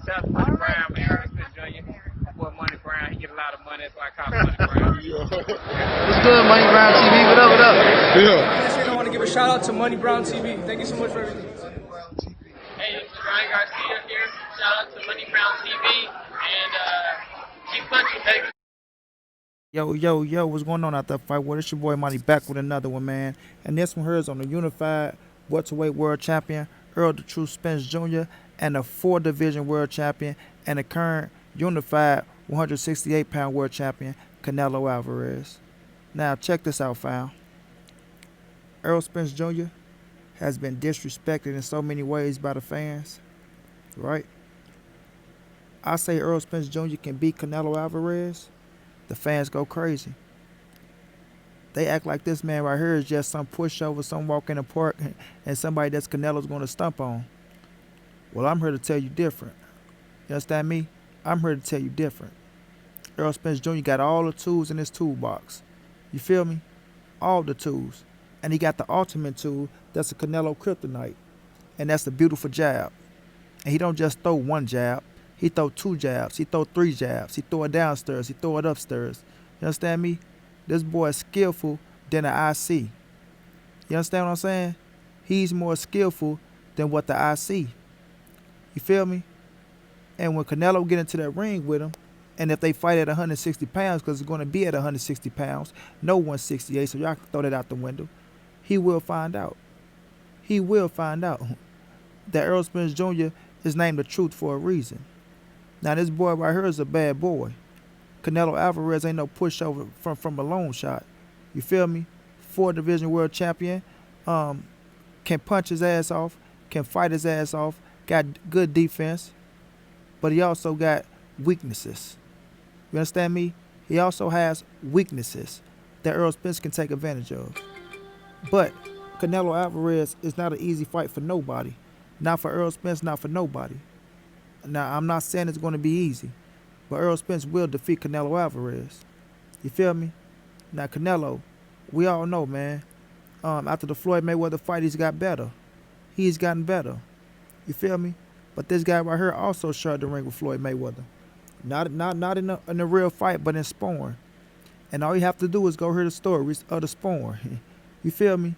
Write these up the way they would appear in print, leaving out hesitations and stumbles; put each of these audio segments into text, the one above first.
Shout out to Money Brown, man. Errol Spence Jr. My boy Money Brown, he get a lot of money, that's why I call him Money Brown. What's good, Money Brown TV? What up, what up? I want to give a shout out to Money Brown TV. Thank you so much for everything. Hey, this is Ryan Garcia here. Shout out to Money Brown TV and keep punching, baby. Yo, what's going on out there, fight world? It's your boy Money back with another one, man. And this one here is on the unified welterweight world champion, Errol the True Spence Jr., and the 4-division world champion, and the current unified 168-pound world champion, Canelo Alvarez. Now, check this out, fam. Errol Spence Jr. has been disrespected in so many ways by the fans, right? I say Errol Spence Jr. can beat Canelo Alvarez. The fans go crazy. They act like this man right here is just some pushover, some walk in the park, and somebody that's Canelo's going to stump on. Well, I'm here to tell you different. You understand me? I'm here to tell you different. Errol Spence Jr. got all the tools in his toolbox. You feel me? All the tools. And he got the ultimate tool that's a Canelo kryptonite. And that's the beautiful jab. And he don't just throw one jab. He throw 2 jabs. He throw 3 jabs. He throw it downstairs. He throw it upstairs. You understand me? This boy is skillful than an IC. You understand what I'm saying? He's more skillful than what the IC. You feel me? And when Canelo get into that ring with him, and if they fight at 160 pounds, because it's going to be at 160 pounds, no 168, so y'all can throw that out the window, he will find out. He will find out that Errol Spence Jr. is named the truth for a reason. Now, this boy right here is a bad boy. Canelo Alvarez ain't no pushover from a long shot. You feel me? 4-division world champion. Can punch his ass off. Can fight his ass off. Got good defense. But he also got weaknesses. You understand me? He also has weaknesses that Errol Spence can take advantage of. But Canelo Alvarez is not an easy fight for nobody. Not for Errol Spence, not for nobody. Now, I'm not saying it's going to be easy, but Errol Spence will defeat Canelo Alvarez. You feel me? Now, Canelo, we all know, man, after the Floyd Mayweather fight, he's got better. He's gotten better. You feel me? But this guy right here also shared the ring with Floyd Mayweather. Not in a real fight, but in sparring. And all you have to do is go hear the stories of the sparring. You feel me?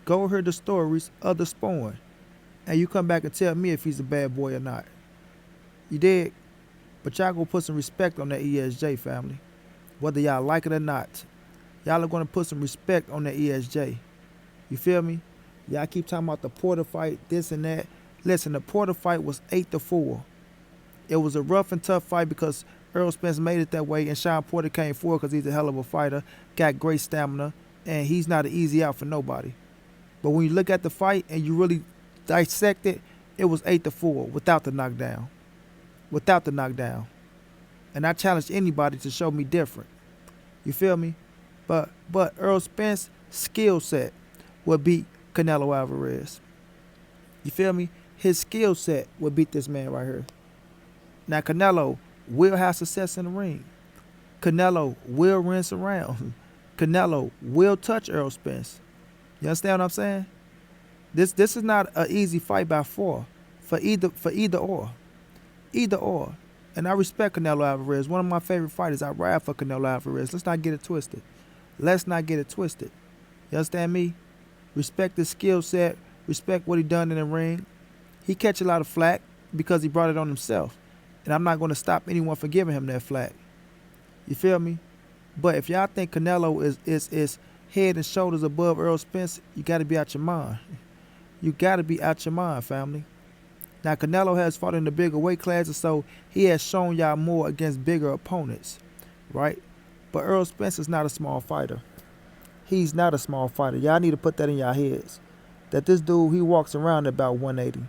Go hear the stories of the sparring. And you come back and tell me if he's a bad boy or not. You dig? But y'all gonna put some respect on that ESJ, family. Whether y'all like it or not. Y'all are gonna put some respect on that ESJ. You feel me? Y'all keep talking about the Porter fight, this and that. Listen, the Porter fight was 8-4. It was a rough and tough fight because Errol Spence made it that way, and Sean Porter came forward because he's a hell of a fighter, got great stamina, and he's not an easy out for nobody. But when you look at the fight and you really dissect it, it was 8-4 without the knockdown. Without the knockdown. And I challenge anybody to show me different. You feel me? But Errol Spence's skill set will beat Canelo Alvarez. You feel me? His skill set will beat this man right here. Now, Canelo will have success in the ring. Canelo will rinse around. Canelo will touch Errol Spence. You understand what I'm saying? This is not an easy fight by far for either or. Either or. And I respect Canelo Alvarez. One of my favorite fighters. I ride for Canelo Alvarez. Let's not get it twisted. Let's not get it twisted. You understand me? Respect his skill set. Respect what he done in the ring. He catch a lot of flack because he brought it on himself. And I'm not going to stop anyone from giving him that flack. You feel me? But if y'all think Canelo is head and shoulders above Errol Spence, you got to be out your mind. You got to be out your mind, family. Now, Canelo has fought in the bigger weight classes, so he has shown y'all more against bigger opponents, right? But Errol Spence is not a small fighter. He's not a small fighter. Y'all need to put that in y'all heads. That this dude, he walks around at about 180.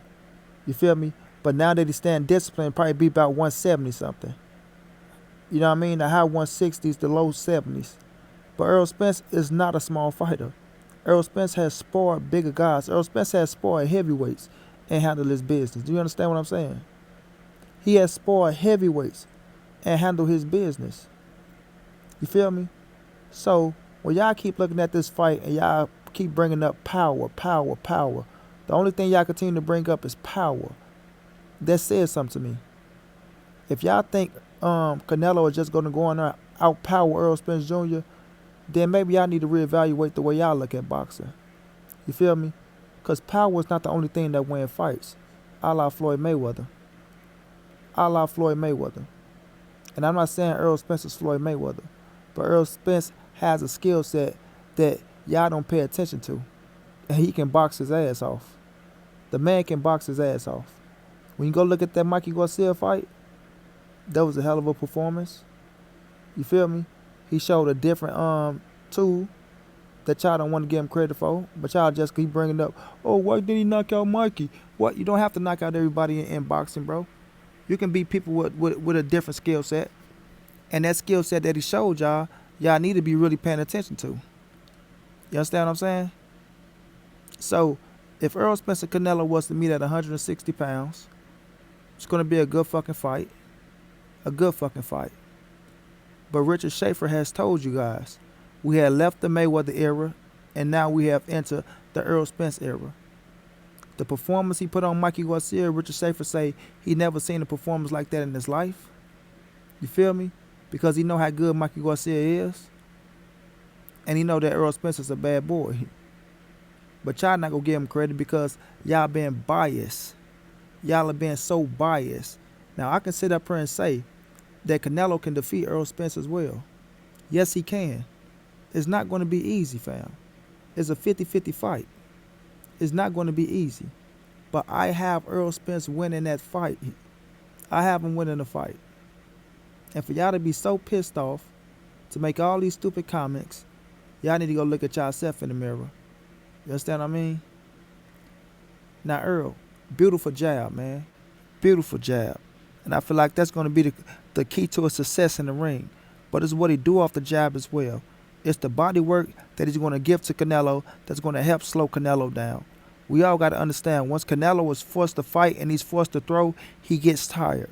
You feel me? But now that he's staying disciplined, probably be about 170-something. You know what I mean? The high 160s, the low 70s. But Errol Spence is not a small fighter. Errol Spence has sparred bigger guys. Errol Spence has sparred heavyweights and handled his business. Do you understand what I'm saying? He has sparred heavyweights and handled his business. You feel me? So, when y'all keep looking at this fight and y'all keep bringing up power, the only thing y'all continue to bring up is power. That says something to me. If y'all think Canelo is just gonna go in there outpower Errol Spence Jr., then maybe y'all need to reevaluate the way y'all look at boxing. You feel me? Cause power is not the only thing that wins fights. A la Floyd Mayweather. A la Floyd Mayweather. And I'm not saying Errol Spence is Floyd Mayweather, but Errol Spence has a skill set that y'all don't pay attention to. And he can box his ass off. The man can box his ass off. When you go look at that Mikey Garcia fight, that was a hell of a performance. You feel me? He showed a different tool that y'all don't want to give him credit for, but y'all just keep bringing up, oh, why did he knock out Mikey? What? You don't have to knock out everybody in boxing, bro. You can beat people with a different skill set. And that skill set that he showed y'all need to be really paying attention to. You understand what I'm saying? So, if Errol Spence and Canelo was to meet at 160 pounds, it's going to be a good fucking fight. A good fucking fight. But Richard Schaefer has told you guys, we had left the Mayweather era, and now we have entered the Errol Spence era. The performance he put on Mikey Garcia, Richard Schaefer say he never seen a performance like that in his life. You feel me? Because he know how good Mikey Garcia is. And he know that Errol Spence is a bad boy. But y'all not going to give him credit because y'all being biased. Y'all are being so biased. Now, I can sit up here and say that Canelo can defeat Errol Spence as well. Yes, he can. It's not going to be easy, fam. It's a 50-50 fight. It's not going to be easy. But I have Errol Spence winning that fight. I have him winning the fight. And for y'all to be so pissed off, to make all these stupid comments, y'all need to go look at yourself in the mirror. You understand what I mean? Now, Errol, beautiful jab, man. Beautiful jab. And I feel like that's going to be the key to his success in the ring. But it's what he do off the jab as well. It's the body work that he's going to give to Canelo that's going to help slow Canelo down. We all got to understand, once Canelo is forced to fight and he's forced to throw, he gets tired.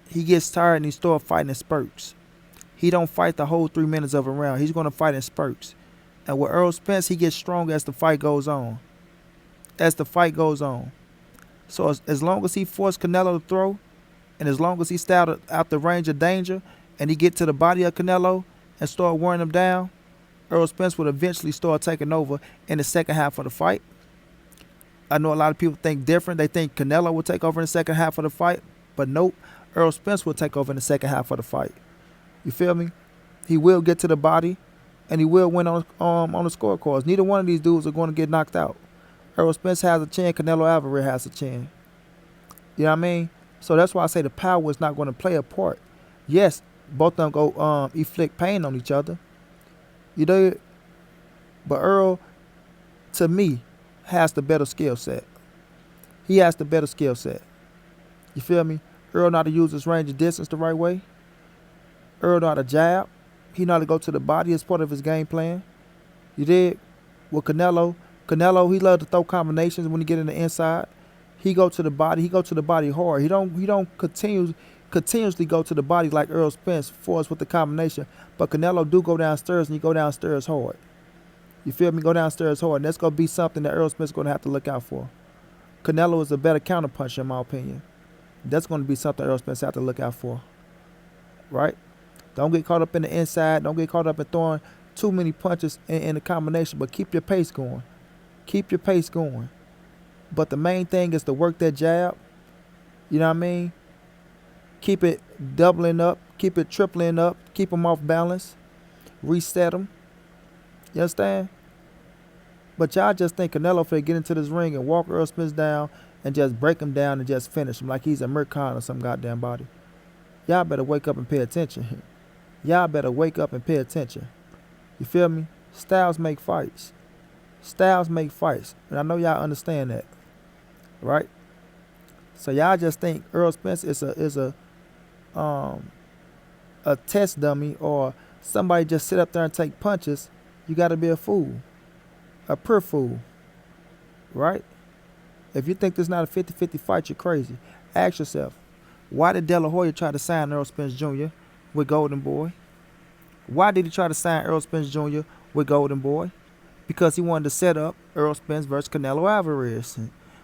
He gets tired and he starts fighting in spurts. He don't fight the whole 3 minutes of a round. He's going to fight in spurts. And with Errol Spence, he gets stronger as the fight goes on. As the fight goes on. So as long as he forced Canelo to throw, and as long as he stayed out the range of danger, and he get to the body of Canelo and start wearing him down, Errol Spence would eventually start taking over in the second half of the fight. I know a lot of people think different. They think Canelo will take over in the second half of the fight. But nope, Errol Spence will take over in the second half of the fight. You feel me? He will get to the body, and he will win on the scorecards. Neither one of these dudes are going to get knocked out. Errol Spence has a chin. Canelo Alvarez has a chin. You know what I mean? So that's why I say the power is not going to play a part. Yes, both of them go inflict pain on each other. You know, but Errol, to me, has the better skill set. He has the better skill set. You feel me? Errol know how to use his range of distance the right way. Errol know how to jab. He know how to go to the body as part of his game plan. You did? With Canelo, he love to throw combinations when he get in the inside. He go to the body. He go to the body hard. He don't continuously go to the body like Errol Spence for us with the combination. But Canelo do go downstairs, and he go downstairs hard. You feel me? Go downstairs hard. And that's going to be something that Errol Spence is going to have to look out for. Canelo is a better counterpuncher, in my opinion. That's going to be something Errol Spence have to look out for. Right? Don't get caught up in the inside. Don't get caught up in throwing too many punches in the combination. But keep your pace going. Keep your pace going. But the main thing is to work that jab. You know what I mean? Keep it doubling up. Keep it tripling up. Keep them off balance. Reset them. You understand? But y'all just think Canelo finna get into this ring and walk Errol Spence down and just break him down and just finish him like he's a Mercon or some goddamn body. Y'all better wake up and pay attention. Y'all better wake up and pay attention. You feel me? Styles make fights. Styles make fights. And I know y'all understand that. Right? So y'all just think Errol Spence is a test dummy or somebody just sit up there and take punches. You got to be a fool. A pure fool. Right? If you think this is not a 50-50 fight, you're crazy. Ask yourself, why did De La Hoya try to sign Errol Spence Jr. with Golden Boy? Why did he try to sign Errol Spence Jr. with Golden Boy? Because he wanted to set up Errol Spence versus Canelo Alvarez.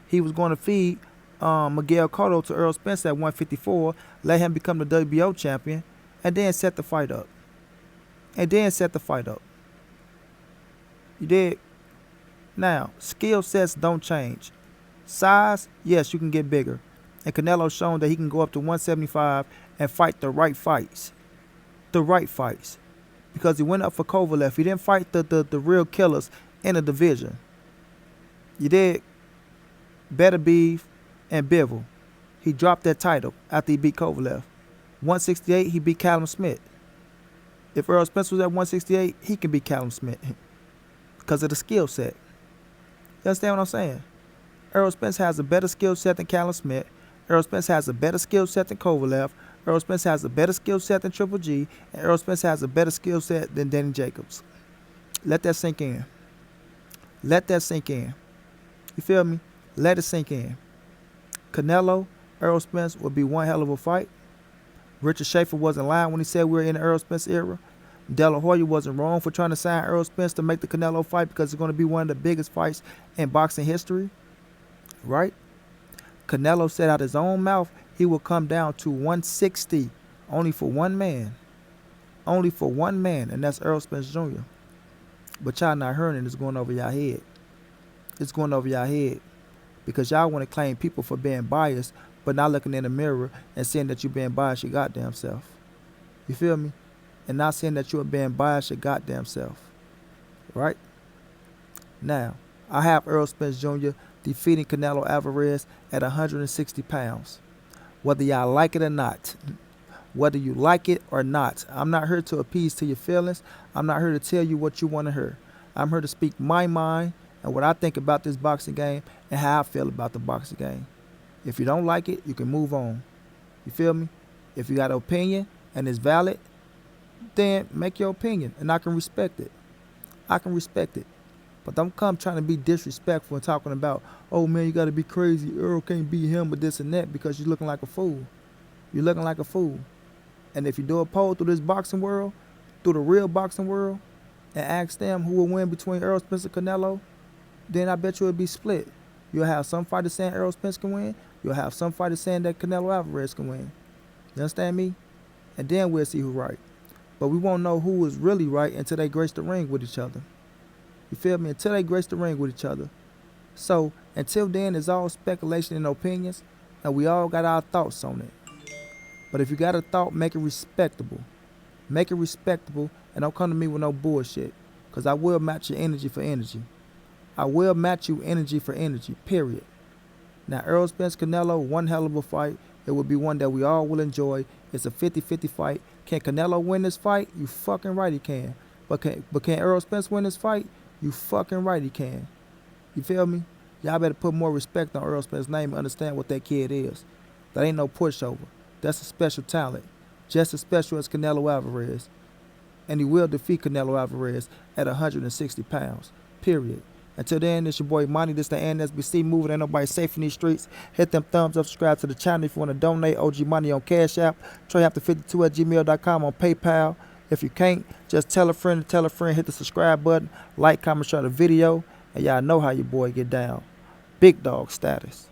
He was going to feed Miguel Cotto to Errol Spence at 154, let him become the WBO champion, and then set the fight up. You did. Now, skill sets don't change. Size, yes, you can get bigger. And Canelo's shown that he can go up to 175 and fight the right fights. Because he went up for Kovalev. He didn't fight the real killers in the division. You did. Beterbiev and Bivol. He dropped that title after he beat Kovalev. 168, he beat Callum Smith. If Errol Spence was at 168, he can beat Callum Smith because of the skill set. You understand what I'm saying? Errol Spence has a better skill set than Callum Smith. Errol Spence has a better skill set than Kovalev. Errol Spence has a better skill set than Triple G. And Errol Spence has a better skill set than Danny Jacobs. Let that sink in. You feel me? Let it sink in. Canelo, Errol Spence would be one hell of a fight. Richard Schaefer wasn't lying when he said we were in the Errol Spence era. De La Hoya wasn't wrong for trying to sign Errol Spence to make the Canelo fight because it's going to be one of the biggest fights in boxing history. Right? Canelo said out his own mouth he will come down to 160 only for one man. And that's Errol Spence Jr. But y'all not hearing it. It's going over y'all head. Because y'all want to claim people for being biased, but not looking in the mirror and saying that you're being biased your goddamn self. You feel me? And not saying that you're being biased your goddamn self. Right? Now, I have Errol Spence Jr. defeating Canelo Alvarez at 160 pounds. Whether y'all like it or not. Whether you like it or not. I'm not here to appease to your feelings. I'm not here to tell you what you want to hear. I'm here to speak my mind and what I think about this boxing game and how I feel about the boxing game. If you don't like it, you can move on. You feel me? If you got an opinion and it's valid, then make your opinion and I can respect it. But don't come trying to be disrespectful and talking about, oh man, you got to be crazy. Errol can't beat him with this and that because you're looking like a fool. And if you do a poll through this boxing world, through the real boxing world, and ask them who will win between Errol Spence and Canelo, then I bet you it'll be split. You'll have some fighters saying Errol Spence can win. You'll have some fighters saying that Canelo Alvarez can win. You understand me? And then we'll see who's right. But we won't know who is really right until they grace the ring with each other. You feel me? Until they grace the ring with each other. So, until then, it's all speculation and opinions, and we all got our thoughts on it. But if you got a thought, make it respectable. And don't come to me with no bullshit. Because I will match your energy for energy. I will match you energy for energy, period. Now, Errol Spence Canelo, one hell of a fight. It will be one that we all will enjoy. It's a 50-50 fight. Can Canelo win this fight? You fucking right he can. But can Errol Spence win this fight? You fucking right he can. You feel me? Y'all better put more respect on Errol Spence's name and understand what that kid is. That ain't no pushover. That's a special talent. Just as special as Canelo Alvarez. And he will defeat Canelo Alvarez at 160 pounds. Period. Until then, it's your boy Monty. This the NSBC moving. Ain't nobody safe in these streets. Hit them thumbs up. Subscribe to the channel if you want to donate. OG Money on Cash App. TreyAfter52@gmail.com on PayPal. If you can't, just tell a friend to tell a friend. Hit the subscribe button. Like, comment, share the video. And y'all know how your boy get down. Big dog status.